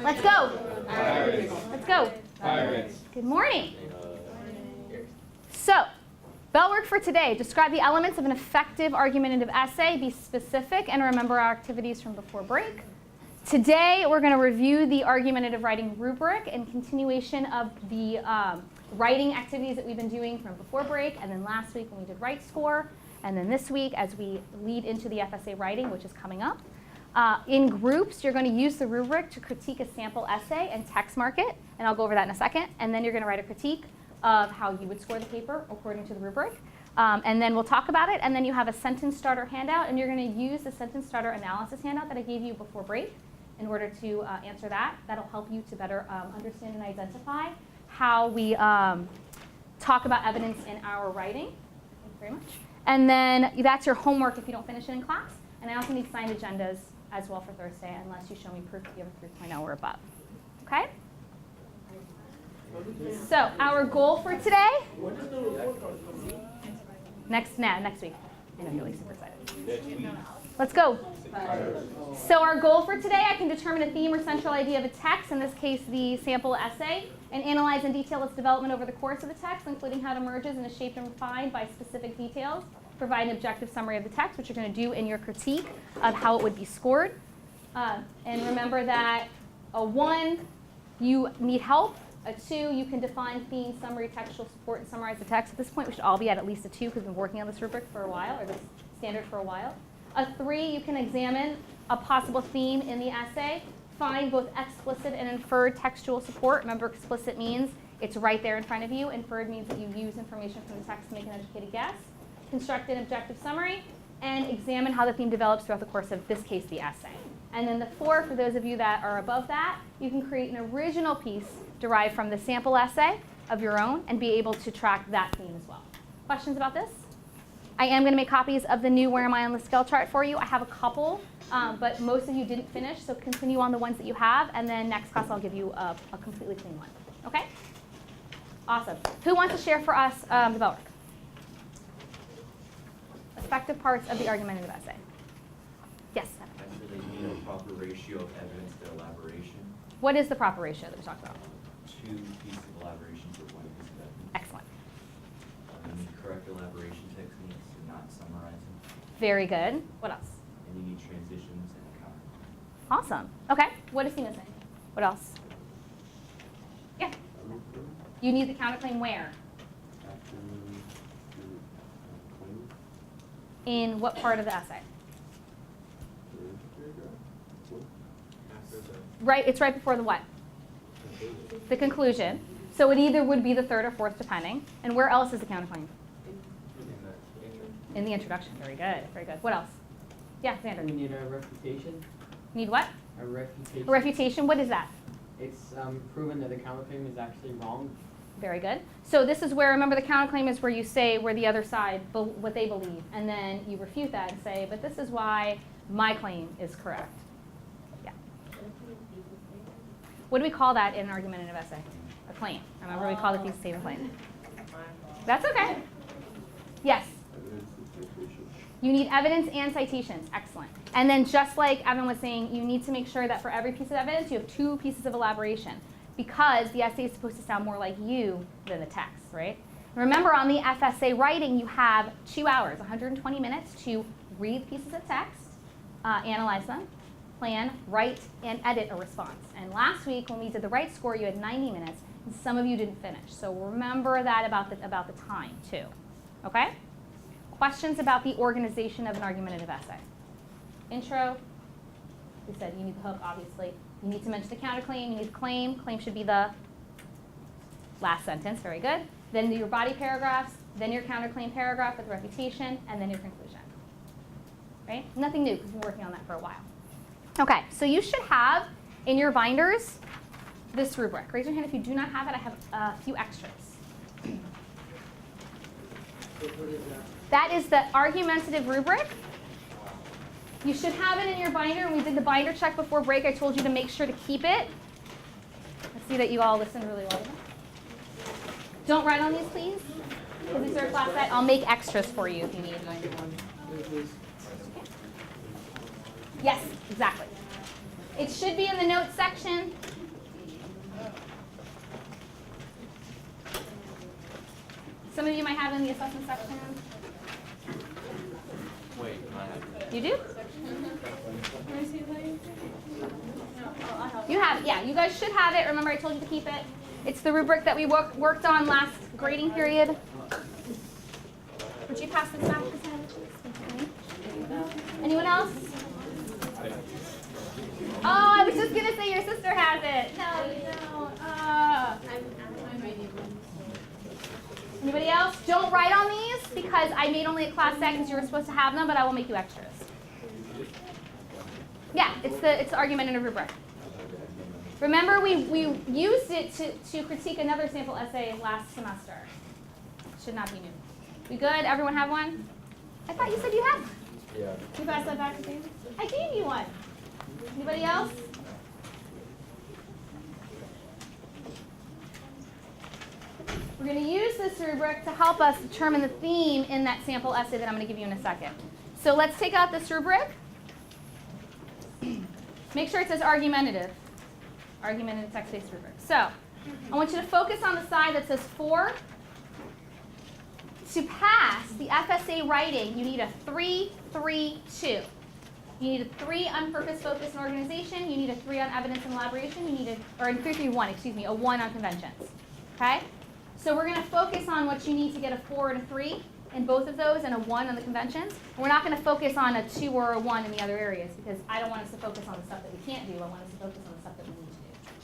Let's go. Pirates. Let's go. Pirates. Good morning. So, bell work for today. Describe the elements of an effective argumentative essay. Be specific and remember our activities from before break. Today, we're going to review the argumentative writing rubric and continuation of the writing activities that we've been doing from before break, and then last week when we did write score, and then this week as we lead into the FSA writing, which is coming up. In groups, you're going to use the rubric to critique a sample essay and text mark it, and I'll go over that in a second, and then you're going to write a critique of how you would score the paper according to the rubric. And then we'll talk about it, and then you have a sentence starter handout, and you're going to use the sentence starter analysis handout that I gave you before break in order to answer that. That'll help you to better understand and identify how we talk about evidence in our writing. Thank you very much. And then that's your homework if you don't finish it in class. And I also need signed agendas as well for Thursday, unless you show me proof that you have a 3.0 or above. Okay? So our goal for today, next week. I know you're really super excited. Let's go. So our goal for today, I can determine a theme or central idea of a text, in this case the sample essay, and analyze in detail its development over the course of the text, including how it emerges and is shaped and refined by specific details. Provide an objective summary of the text, which you're going to do in your critique of how it would be scored. And remember that a 1, you need help. A 2, you can define theme, summary, textual support, and summarize the text. At this point, we should all be at least a 2 because we've been working on this rubric for a while, or this standard for a while. A 3, you can examine a possible theme in the essay. Find both explicit and inferred textual support. Remember, explicit means it's right there in front of you. Inferred means that you use information from the text to make an educated guess. Construct an objective summary, and examine how the theme develops throughout the course of, this case, the essay. And then the 4, for those of you that are above that, you can create an original piece derived from the sample essay of your own and be able to track that theme as well. Questions about this? I am going to make copies of the new Where Am I on the Scale chart for you. I have a couple, but most of you didn't finish, so continue on the ones that you have, and then next class I'll give you a completely clean one. Okay? Awesome. Who wants to share for us the bell work? Effective parts of the argumentative essay. Yes? Actually, they need a proper ratio of evidence to elaboration. What is the proper ratio that we talked about? 2 pieces of elaboration for 1 piece of evidence. Excellent. You need correct elaboration techniques and not summarizing. Very good. What else? And you need transitions and a counter. Awesome. Okay. What is he missing? What else? Yeah. You need the counterclaim where? In what part of the essay? Right, it's right before the what? The conclusion. So it either would be the 3rd or 4th, depending. And where else is the counterclaim? In the introduction. Very good. Very good. What else? Yeah, Xander. We need a refutation. Need what? A refutation. A refutation. What is that? It's proven that the counterclaim is actually wrong. Very good. So this is where, remember, the counterclaim is where you say where the other side, what they believe, and then you refute that and say, but this is why my claim is correct. Yeah. What do we call that in an argumentative essay? A claim. Remember, we call it thesis statement claim. That's okay. Yes. You need evidence and citations. Excellent. And then just like Evan was saying, you need to make sure that for every piece of evidence, you have 2 pieces of elaboration, because the essay is supposed to sound more like you than the text, right? Remember, on the FSA writing, you have 2 hours, 120 minutes to read pieces of text, analyze them, plan, write, and edit a response. And last week, when we did the write score, you had 90 minutes, and some of you didn't finish. So remember that about the time, too. Okay? Questions about the organization of an argumentative essay? Intro. We said you need the hook, obviously. You need to mention the counterclaim. You need the claim. Claim should be the last sentence. Very good. Then your body paragraphs. Then your counterclaim paragraph with refutation. And then your conclusion. Right? Nothing new, because we've been working on that for a while. OK, so you should have in your binders this rubric. Raise your hand if you do not have it. I have a few extras. That is the argumentative rubric. You should have it in your binder. When we did the binder check before break, I told you to make sure to keep it. I see that you all listened really well. Don't write on these, please. Because these are a class set. I'll make extras for you if you need. Yes, exactly. It should be in the notes section. Some of you might have it in the assessment section. Wait, I have You do? You have it, yeah. You guys should have it. Remember I told you to keep it. It's the rubric that we worked on last grading period. Would you pass this back to Sam? Anyone else? Oh, I was just going to say your sister has it. No, you don't. Anybody else? Don't write on these because I made only a class set because you were supposed to have them, but I will make you extras. Yeah, it's the argumentative rubric. Remember, we used it to critique another sample essay last semester. Should not be new. We good? Everyone have one? I thought you said you had one. Yeah. You pass that back to me? I gave you one. Anybody else? We're going to use this rubric to help us determine the theme in that sample essay that I'm going to give you in a second. So let's take out this rubric. Make sure it says argumentative. Argumentative text-based rubric. So I want you to focus on the side that says 4. To pass the FSA writing, you need a 3-3-2. You need a 3 on purpose, focus, and organization. You need a 3 on evidence and elaboration. You need a 3-3-1, excuse me, a 1 on conventions. Okay? So we're going to focus on what you need to get a 4 and a 3 in both of those and a 1 on the conventions. And we're not going to focus on a 2 or a 1 in the other areas because I don't want us to focus on the stuff that we can't do. I want us to focus on the stuff that we need to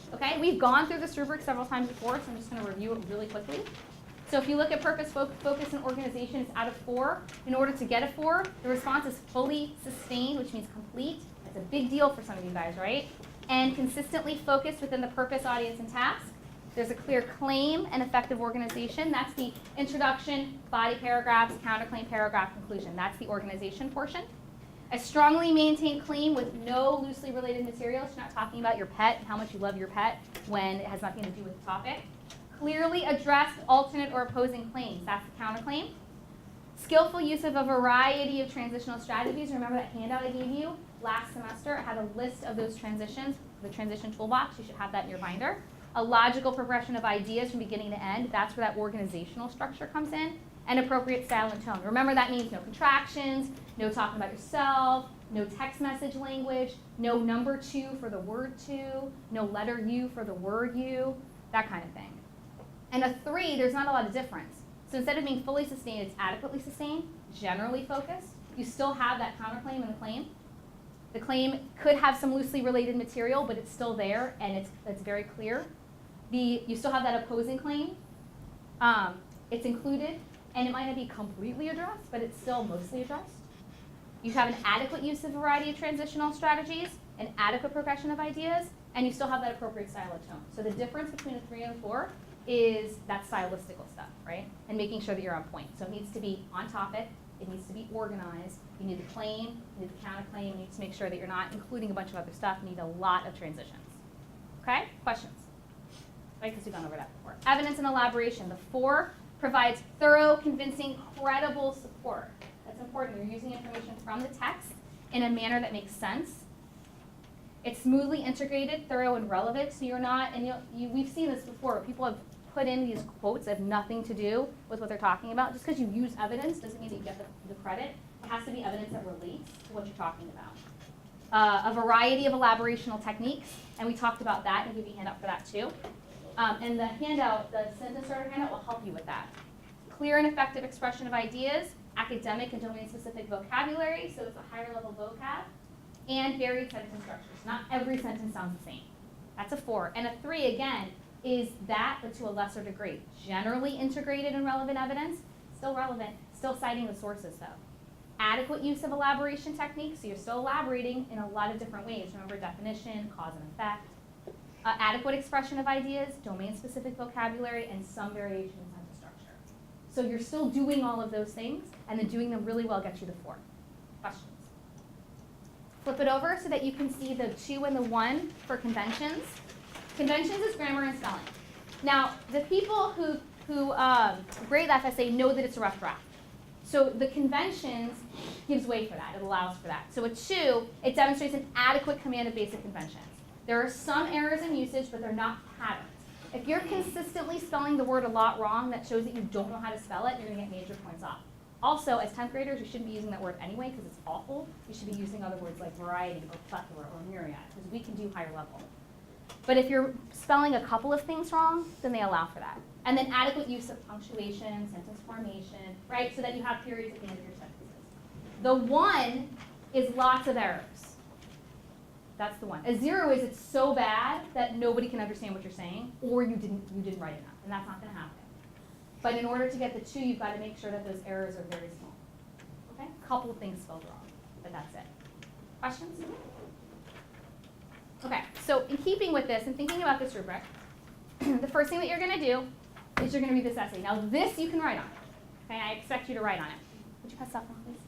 do. Okay? We've gone through this rubric several times before, so I'm just going to review it really quickly. So if you look at purpose, focus, and organization, it's out of 4. In order to get a 4, the response is fully sustained, which means complete. That's a big deal for some of you guys, right? And consistently focused within the purpose, audience, and task. There's a clear claim and effective organization. That's the introduction, body paragraphs, counterclaim, paragraph, conclusion. That's the organization portion. A strongly maintained claim with no loosely related materials. You're not talking about your pet and how much you love your pet when it has nothing to do with the topic. Clearly addressed alternate or opposing claims. That's the counterclaim. Skillful use of a variety of transitional strategies. Remember that handout I gave you last semester? It had a list of those transitions, the transition toolbox. You should have that in your binder. A logical progression of ideas from beginning to end. That's where that organizational structure comes in. And appropriate style and tone. Remember that means no contractions, no talking about yourself, no text message language, no number 2 for the word to, no letter U for the word you, that kind of thing. And a 3, there's not a lot of difference. So instead of being fully sustained, it's adequately sustained, generally focused. You still have that counterclaim in the claim. The claim could have some loosely related material, but it's still there, and it's very clear. You still have that opposing claim. It's included, and it might not be completely addressed, but it's still mostly addressed. You have an adequate use of a variety of transitional strategies, an adequate progression of ideas, and you still have that appropriate style and tone. So the difference between a 3 and a 4 is that stylistical stuff, right? And making sure that you're on point. So it needs to be on topic, it needs to be organized, you need the claim, you need the counterclaim, you need to make sure that you're not including a bunch of other stuff, you need a lot of transitions. Okay, questions? Right, because we've gone over that before. Evidence and elaboration. The 4 provides thorough, convincing, credible support. That's important. You're using information from the text in a manner that makes sense. It's smoothly integrated, thorough, and relevant. So you're not, and we've seen this before. People have put in these quotes that have nothing to do with what they're talking about. Just because you use evidence doesn't mean that you get the credit. It has to be evidence that relates to what you're talking about. A variety of elaborational techniques, and we talked about that, and give you a handout for that too. And the handout, the sentence starter handout, will help you with that. Clear and effective expression of ideas, academic and domain-specific vocabulary, so it's a higher level vocab, and varied sentence structures. Not every sentence sounds the same. That's a 4. And a 3, again, is that, but to a lesser degree. Generally integrated and relevant evidence, still relevant, still citing the sources though. Adequate use of elaboration techniques, so you're still elaborating in a lot of different ways. Remember definition, cause and effect. Adequate expression of ideas, domain-specific vocabulary, and some variation in sentence structure. So you're still doing all of those things, and then doing them really well gets you the 4. Questions? Flip it over so that you can see the 2 and the 1 for conventions. Conventions is grammar and spelling. Now, the people who grade the FSA know that it's a rough draft. So the conventions gives way for that. It allows for that. So a 2, it demonstrates an adequate command of basic conventions. There are some errors in usage, but they're not patterns. If you're consistently spelling the word a lot wrong, that shows that you don't know how to spell it, you're going to get major points off. Also, as 10th graders, you shouldn't be using that word anyway because it's awful. You should be using other words like variety or plethora or myriad because we can do higher level. But if you're spelling a couple of things wrong, then they allow for that. And then adequate use of punctuation, sentence formation, right, so that you have periods at the end of your sentences. The 1 is lots of errors. That's the 1. A 0 is it's so bad that nobody can understand what you're saying, or you didn't write enough, and that's not going to happen. But in order to get the 2, you've got to make sure that those errors are very small. Okay? A couple of things spelled wrong, but that's it. Questions? Okay, so in keeping with this and thinking about this rubric, the first thing that you're going to do is you're going to read this essay. Now this you can write on. Okay, I expect you to write on it. Would you pass that one, please?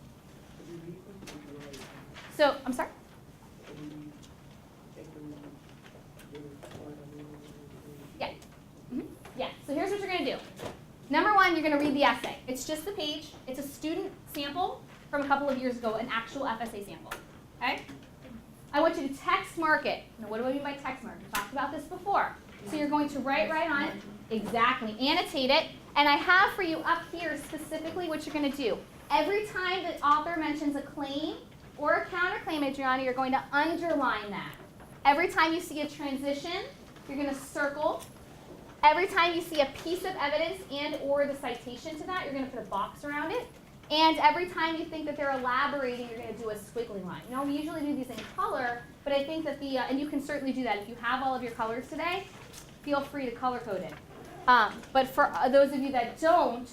So, I'm sorry? Yeah. Yeah, so here's what you're going to do. Number 1, you're going to read the essay. It's just the page. It's a student sample from a couple of years ago, an actual FSA sample. Okay? I want you to text mark it. Now, what do I mean by text mark? We talked about this before. So you're going to write right on it. Exactly. Annotate it. And I have for you up here specifically what you're going to do. Every time the author mentions a claim or a counterclaim, Adriana, you're going to underline that. Every time you see a transition, you're going to circle. Every time you see a piece of evidence and or the citation to that, you're going to put a box around it. And every time you think that they're elaborating, you're going to do a squiggly line. Now, we usually do these in color, but I think that and you can certainly do that. If you have all of your colors today, feel free to color code it. But for those of you that don't,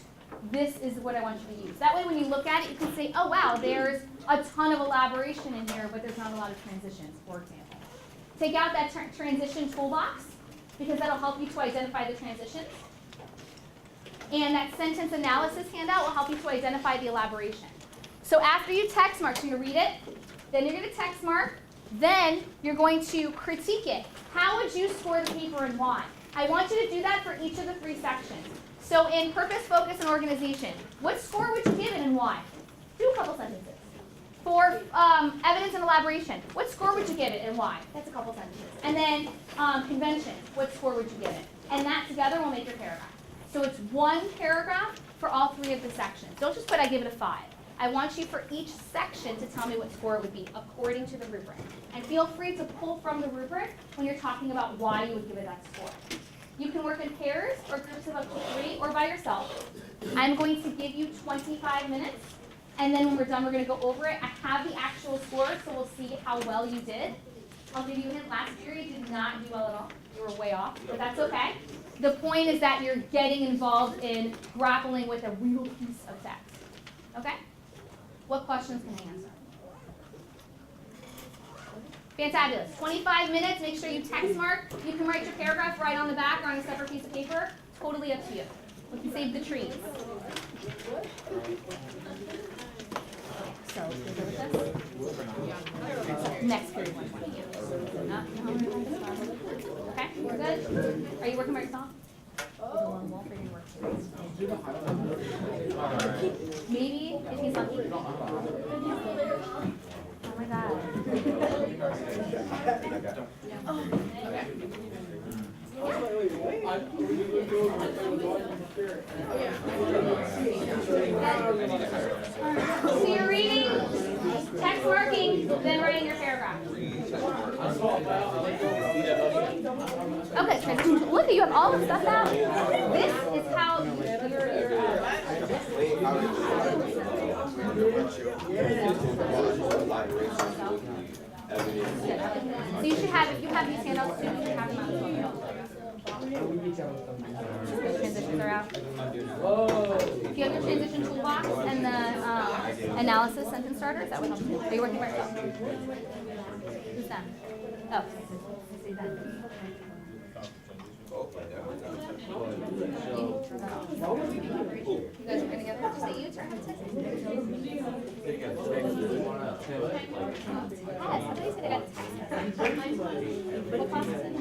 this is what I want you to use. That way when you look at it, you can say, oh, wow, there's a ton of elaboration in here, but there's not a lot of transitions, for example. Take out that transition toolbox, because that'll help you to identify the transitions. And that sentence analysis handout will help you to identify the elaboration. So after you text mark, so you read it, then you're going to text mark, then you're going to critique it. How would you score the paper and why? I want you to do that for each of the 3 sections. So in purpose, focus, and organization, what score would you give it and why? Do a couple sentences. For evidence and elaboration, what score would you give it and why? That's a couple sentences. And then convention, what score would you give it? And that together will make your paragraph. So it's 1 paragraph for all 3 of the sections. Don't just put I give it a 5. I want you for each section to tell me what score it would be according to the rubric. And feel free to pull from the rubric when you're talking about why you would give it that score. You can work in pairs or groups of up to 3 or by yourself. I'm going to give you 25 minutes. And then when we're done, we're going to go over it. I have the actual score, so we'll see how well you did. I'll give you a hint. Last year, you did not do well at all. You were way off, but that's okay. The point is that you're getting involved in grappling with a real piece of text. Okay? What questions can I answer? Fantabulous. 25 minutes. Make sure you text mark. You can write your paragraph right on the back or on a separate piece of paper. Totally up to you. We can save the trees. So, you good with this? Next period. Okay, we're good? Are you working by yourself? Maybe, if he's lucky. Oh my God. So you're reading, text marking, then writing your paragraph. Okay, transition. Look, you have all the stuff out. This is how So you should have, if you have these handouts too, you should have them out. Transitions are out. If you have your transition toolbox and the analysis sentence starter, is that what helps you? Are you working by yourself? Who's done? Oh, see that. You guys are good together? Just say you turn. Yes, somebody said they got text. What class is it?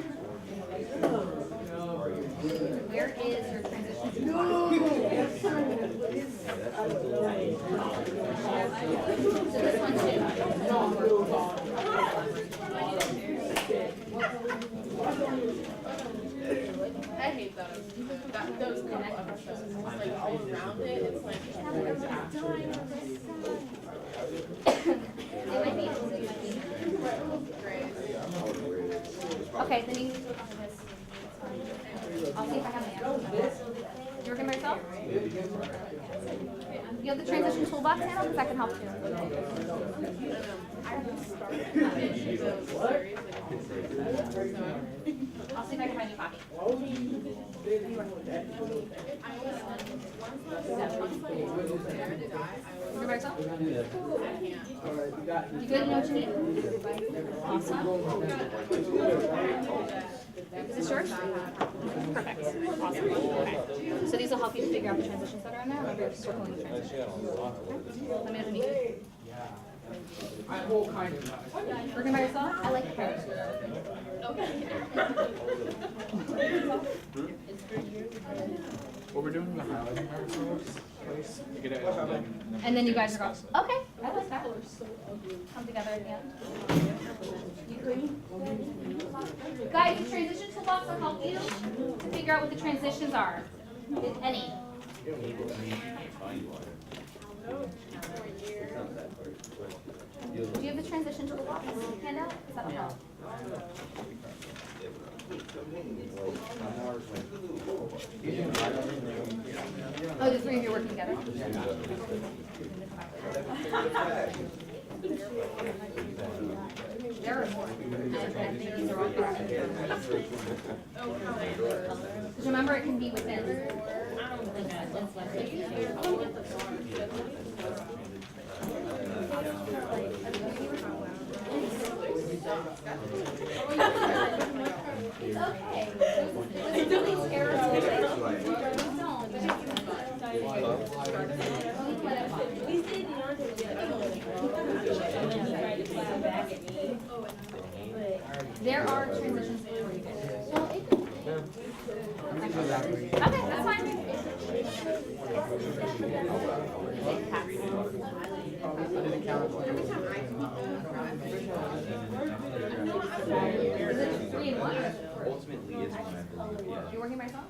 Where is your transition? So this one too. I hate those. Those couple episodes. It's like all around it. It's like Okay, then you I'll see if I have any answers. You working by yourself? You have the transition toolbox handle, because that can help too. I'll see if I can find you a copy. You by yourself? You good? Know what you need? Awesome. Is this yours? Perfect. Awesome. Okay. So these will help you figure out the transitions that are in there. Remember, you're circling the transitions. Let me know if you need it. Working by yourself? I like your hair. What we're doing in the highlighting place, you get it, And then you guys are going, okay, I like that. Come together at the end. You agree? Guys, the transition toolbox will help you to figure out what the transitions are, if any. Do you have the transition toolbox handout? Is that help? Oh, the three of you are working together? There are more. Because remember, it can be within. It's okay. It really terrible. There are transitions before you get there. Okay, that's fine. Is it 3 and 1? Ultimately, it's when I believe, yeah. You're working by yourself?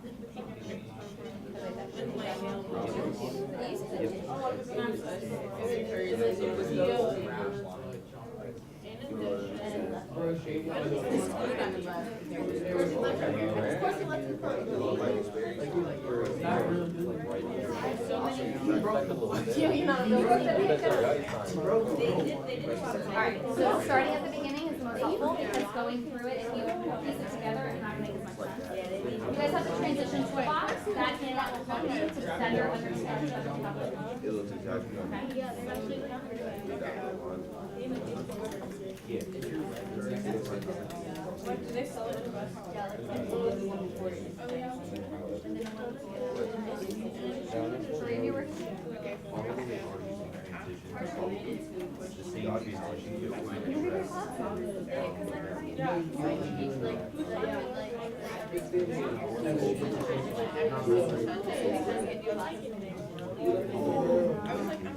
Alright, so starting at the beginning is the most helpful because going through it, if you piece it together, it's not going to make as much sense. You guys have the transition toolbox. That handout will help you to better understand the topic. It looks exactly like What do they sell it in the bus? Three of you working?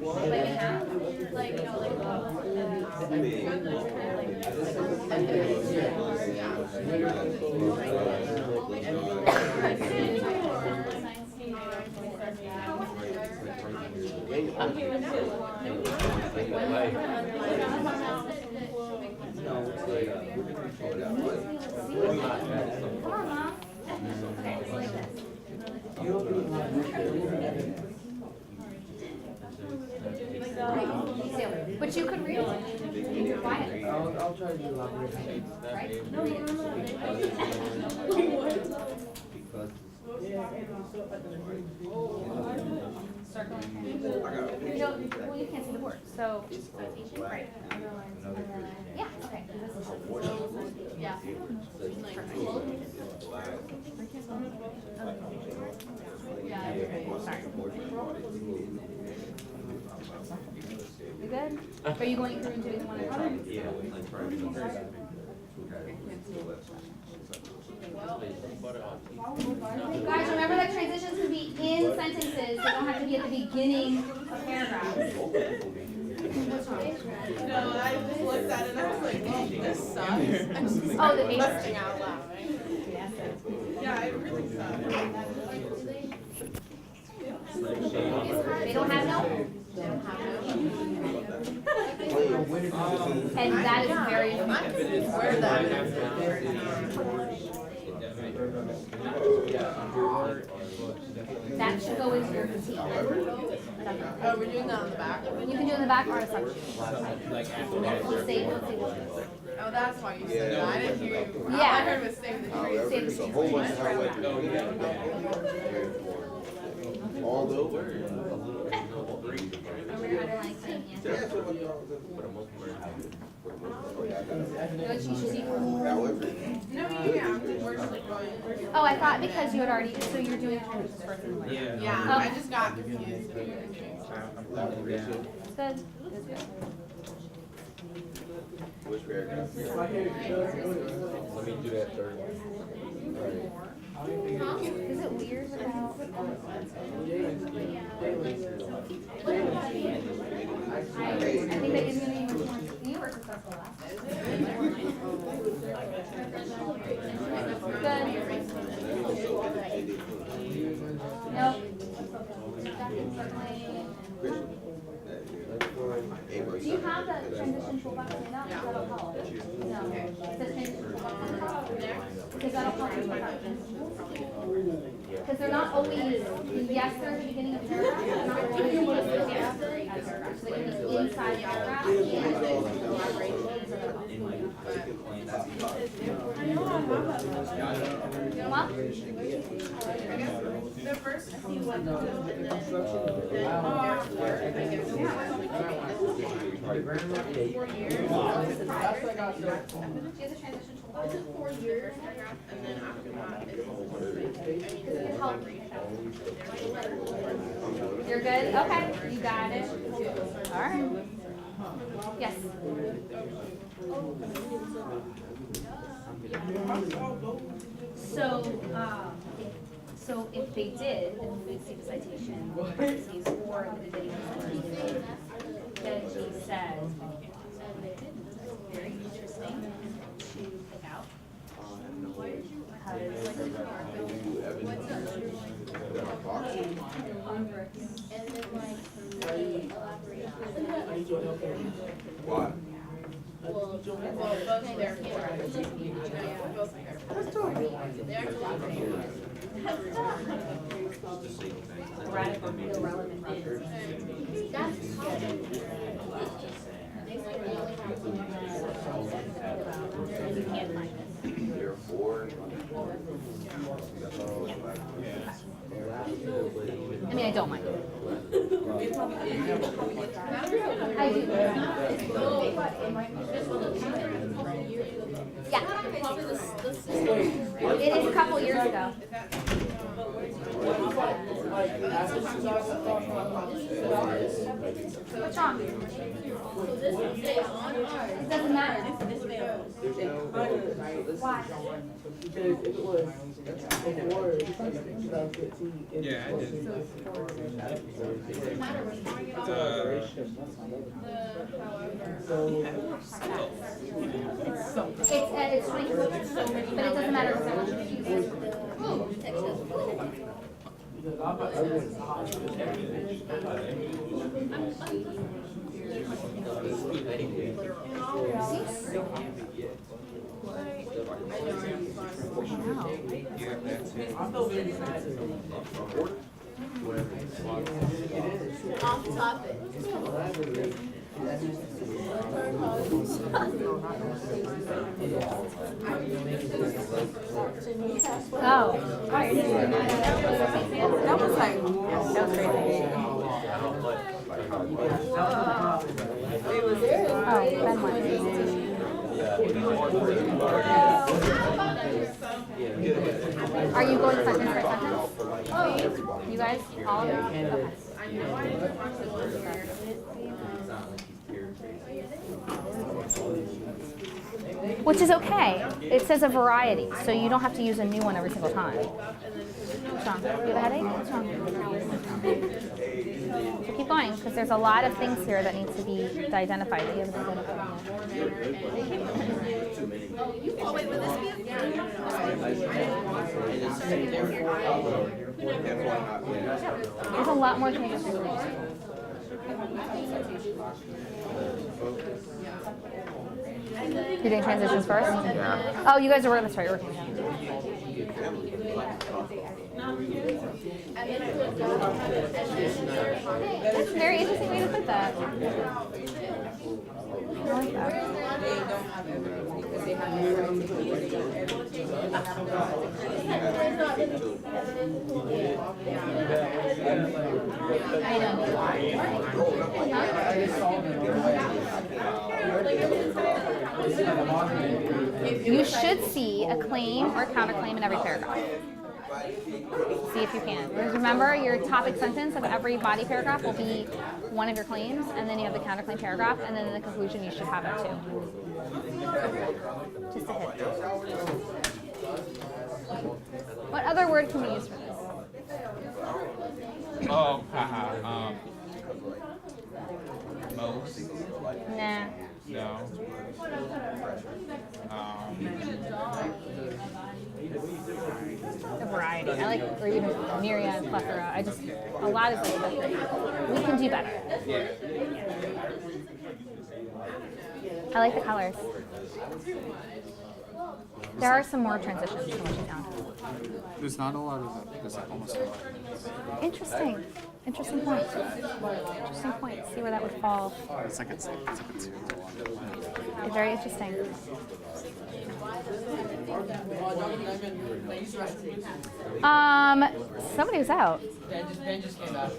Like in half? Like, you know, like Come on, Mom. Okay, it's like this. But you could read it. You're quiet. I'll try to do elaboration. Right? No, you don't. Circle. Well, you can't see the board, so. Right. Yeah, okay. Yeah. Sorry. You good? Are you going through and doing one at a time? Yeah, like for Guys, remember that transitions can be in sentences. They don't have to be at the beginning of paragraphs. No, I just looked at it and I was like, this sucks. I'm just Oh, the like, base. busting out laughing. Yeah, it really sucks. that is very I'm where that is. That should go into your critique. Oh, we're doing that on the back? You can do it in the back or a subsheet. We'll save it. Oh, that's why you said that. I didn't hear you. All Yeah. I heard was save the tree. Save the sheet. All the Oh, I thought because you had already, so you're doing transitions first anyway. Yeah, Oh. I just got confused. Good. Which paragraph? Let me do that third one. Is it weird without? I think that is going to be more. You were successful last time. Good. Nope. Do you have the transition toolbox made up? That'll help. No. It says transition toolbox on the top. Because that'll help you pick up transitions. Because they're not always, yes, they're at the beginning of paragraph, but not always yes, they're at paragraph. So they can be inside the paragraph and What? The first few ones. Is it 4 years? And then after that, You're good? Okay, you got it. All right. Yes. So if they did, if we see the citation, parentheses, or the video, then he says, very interesting to pick out. Why? well, both their parents. Radical irrelevant things. You can't find it. Therefore. I mean, I don't mind it. I do. Yeah. It is a couple years ago. What's wrong? It doesn't matter. Why? Because it was before 2015. Yeah, I did. It's 24, but it doesn't matter. Because I'm not sure it's hot. I'm still very excited. Off topic. Oh. That was like, That was crazy. Oh, Ben went. Are you going sentence by sentence? You guys, all of you? Okay. Which is okay. It says a variety, so you don't have to use a new one every single time. What's wrong? You have a headache? What's wrong? So keep going, because there's a lot of things here that need to be identified. Do you have an oh wait, would this be There's a lot more things. You're doing transitions first? Yeah. Oh, you guys are working, that's right, you're working. That's a very interesting way to put that. I like that. You should see a claim or counterclaim in every paragraph. See if you can. Because remember, your topic sentence of every body paragraph will be one of your claims, and then you have the counterclaim paragraph, and then in the conclusion you should have it too. Just a hit. What other word can we use for this? Oh, haha. Most. Nah. No. A variety. I like, or even myriad, plethora. A lot is like we can do better. I like the colors. There are some more transitions than what you found. There's not a lot of that. There's almost a lot. Interesting. Interesting point. Interesting point. See where that would fall. It's like a two. It's very interesting. Somebody was out. Ben just came back.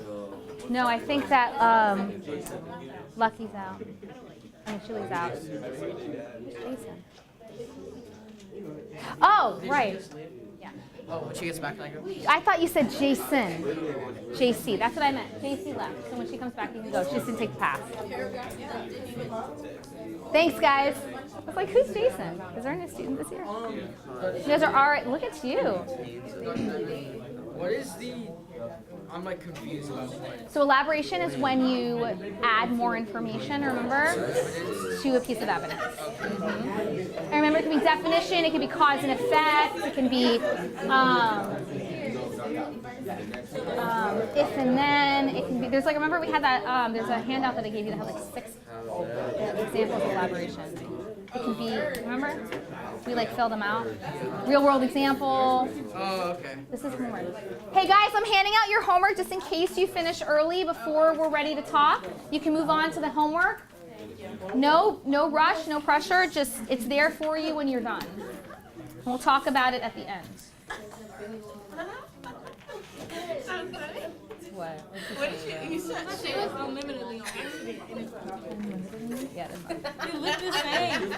No, I think that Lucky's out. I mean, Chili's out. Who's Jason? Oh, right. Yeah. Oh, when she gets back, like. I thought you said Jason. JC. That's what I meant. JC left. So when she comes back, you can go. She just didn't take the pass. Thanks, guys. I was like, who's Jason? Is there a new student this year? You guys are all right. Look at you. What is the? I'm like confused about what. So elaboration is when you add more information, remember, to a piece of evidence. And remember, it can be definition, it can be cause and effect, it can be if and then, it can be, there's like, remember we had that, there's a handout that I gave you that had like 6 examples of elaboration. It can be, remember? We like fill them out. Real world example. Oh, okay. This is homework. Hey guys, I'm handing out your homework just in case you finish early before we're ready to talk. You can move on to the homework. No rush, no pressure. Just, it's there for you when you're done. We'll talk about it at the end. What? You said she was unlimitedly on. Yeah, that's fine. You look the same.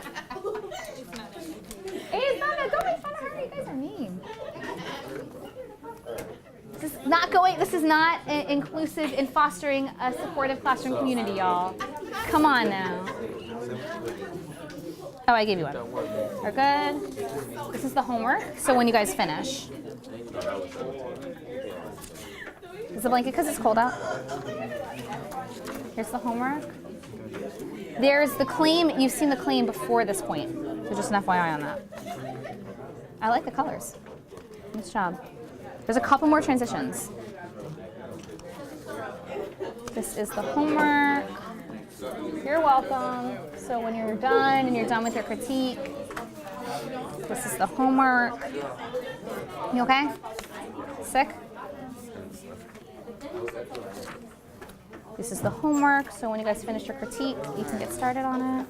Hey, it's not that. Don't make fun of her. You guys are mean. This is not inclusive in fostering a supportive classroom community, y'all. Come on now. Oh, I gave you one. We're good. This is the homework. So when you guys finish. Is the blanket because it's cold out? Here's the homework. There's the claim. You've seen the claim before this point. So just an FYI on that. I like the colors. Nice job. There's a couple more transitions. This is the homework. You're welcome. So when you're done and you're done with your critique, this is the homework. You okay? Sick? This is the homework, so when you guys finish your critique, you can get started on it.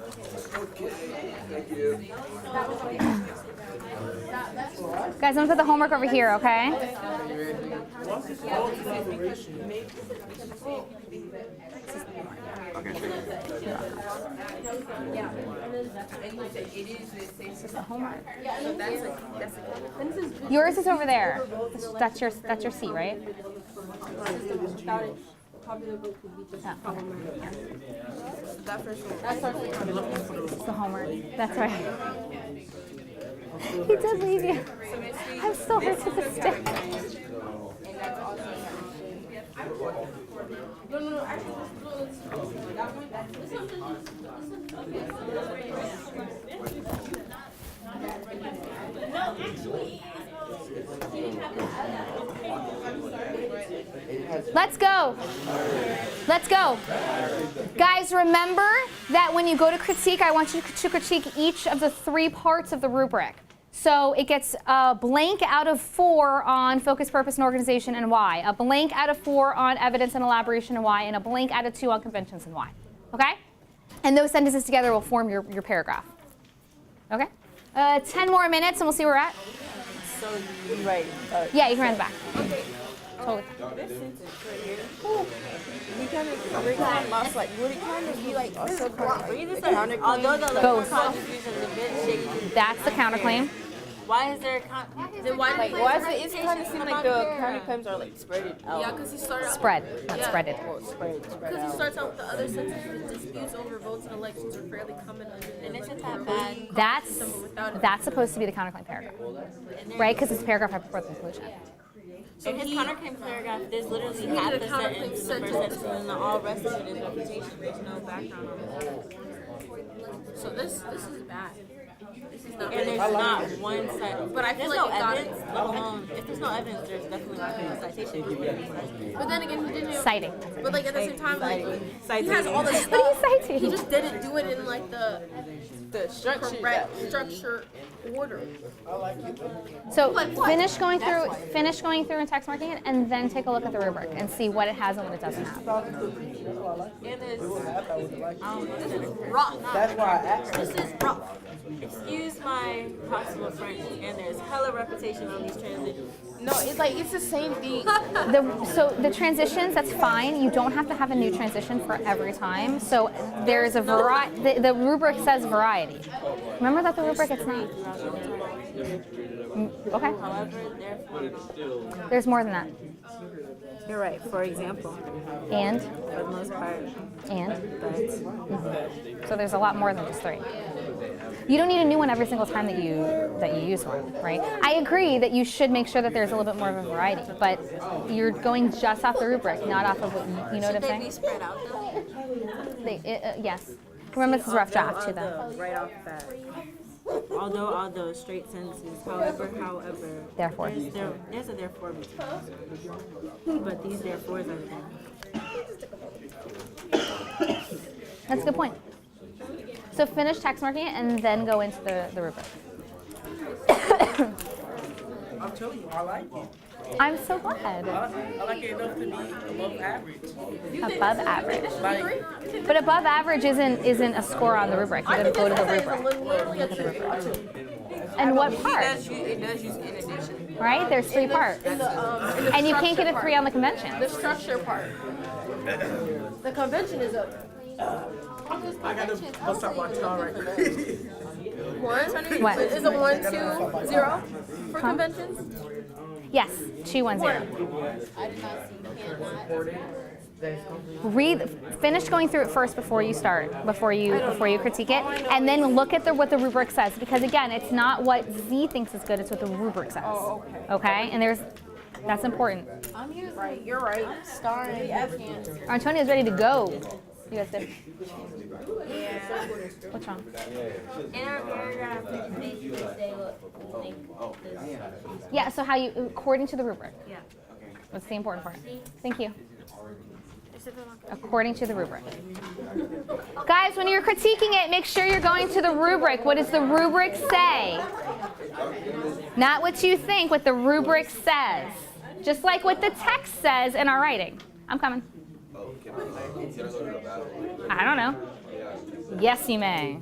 Guys, I'm gonna put the homework over here, okay? This is the homework. Yours is over there. That's your seat, right? Yeah, okay. It's the homework. That's right. He did leave you. I'm still hurt to this day. Let's go. Let's go. Guys, remember that when you go to critique, I want you to critique each of the 3 parts of the rubric. So it gets a blank out of 4 on focus, purpose, and organization and why, a blank out of 4 on evidence and elaboration and why, and a blank out of 2 on conventions and why. Okay? And those sentences together will form your paragraph. Okay? 10 more minutes and we'll see where we're at. So you write. Yeah, you can run it back. Okay. Totally. This sentence right here. We kind of break down lost, like, would it kind of be like also counterclaim? Although the Both. contribution is a bit shaky. That's the counterclaim. Why is there a Then why like, did why is it? It kind of seems like the counterclaims are like spread out. Yeah, because he started out. Spread, not spreaded. Spread Because he out. starts out with the other sentences. Disputes over votes and elections are fairly common under the And isn't electoral that code. bad? That's supposed to be the counterclaim paragraph, right? Because it's paragraph after conclusion. So his counterclaim paragraph, there's literally half the sentence in the first sentence, and then all rest of it is reputation. There's no background on it. So this is bad. This is not And there's really not one side. But I feel there's like no it got evidence, let alone, if there's no evidence, there's definitely not going to be a citation. But then again, he didn't. Citing. But like at the same time, like Citing. he has all this What are stuff. you citing? He just didn't do it in like the structure. correct structure order. So finish going through and text marking it, and then take a look at the rubric and see what it has and what it doesn't have. And there's, This is rough. That's why I asked. This is rough. excuse my possible French, and there's hella repetition on these transitions. No, it's like it's the same thing. So the transitions, that's fine. You don't have to have a new transition for every time. So there's a variety. The rubric says variety. Remember that the rubric, it's not. Okay. However, therefore, There's more than that. you're right. For example, And, for the most part, but. So there's a lot more than just 3. You don't need a new one every single time that you use one, right? I agree that you should make sure that there's a little bit more of a variety, but you're going just off the rubric, not off of what you know what I'm should they saying? be spread out though? Yes. Remember, this is a rough draft too, though. Although, right off the bat. Although straight sentences, however, Therefore. There's a therefore between. But these therefores are there. That's a good point. So finish text marking it and then go into the rubric. I'm telling you, I like it. I'm so glad. I like it enough to be above average. Above average. Like, But above average isn't a score on the rubric. You gotta go to the rubric. Literally a truth. And what part? It does use in addition. Right? There's 3 parts. In the And you can't get a 3 part. on the convention. The structure part. The convention is a I gotta bust out my tongue right now. one. What? Is it 1, 2, 0 for conventions? Yes, 2, 1, 0. Finish going through it first before you start, before you critique it, and then look at what the rubric says. Because again, it's not what Z thinks is good; it's what the rubric says. Oh, Okay, and that's important. Right, you're right. Starring Antonio's ready to go. You guys did. Yeah. What's wrong? In our paragraph, we basically say what we think this. Yeah. So how you according to the rubric. Yeah. What's the important part? Thank you. According to the rubric. Guys, when you're critiquing it, make sure you're going to the rubric. What does the rubric say? Not what you think, what the rubric says. Just like what the text says in our writing. I'm coming. I don't know. Yes, you may.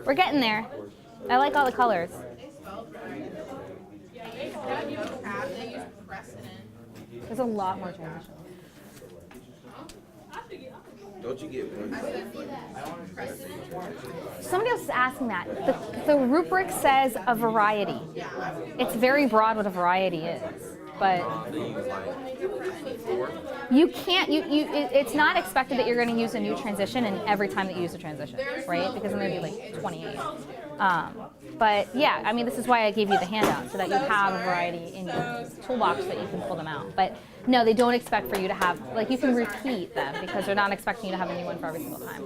We're getting there. I like all the colors. There's a lot more transitions. Don't you get one? Somebody else is asking that. The rubric says a variety. It's very broad what a variety is, but you can't. It's not expected that you're going to use a new transition in every time that you use a transition, right? Because then there'd be like 28. But yeah, I mean, this is why I gave you the handout so that you have a variety in your toolbox that you can pull them out. But no, they don't expect for you to have, like, you can repeat them because they're not expecting you to have a new one for every single time.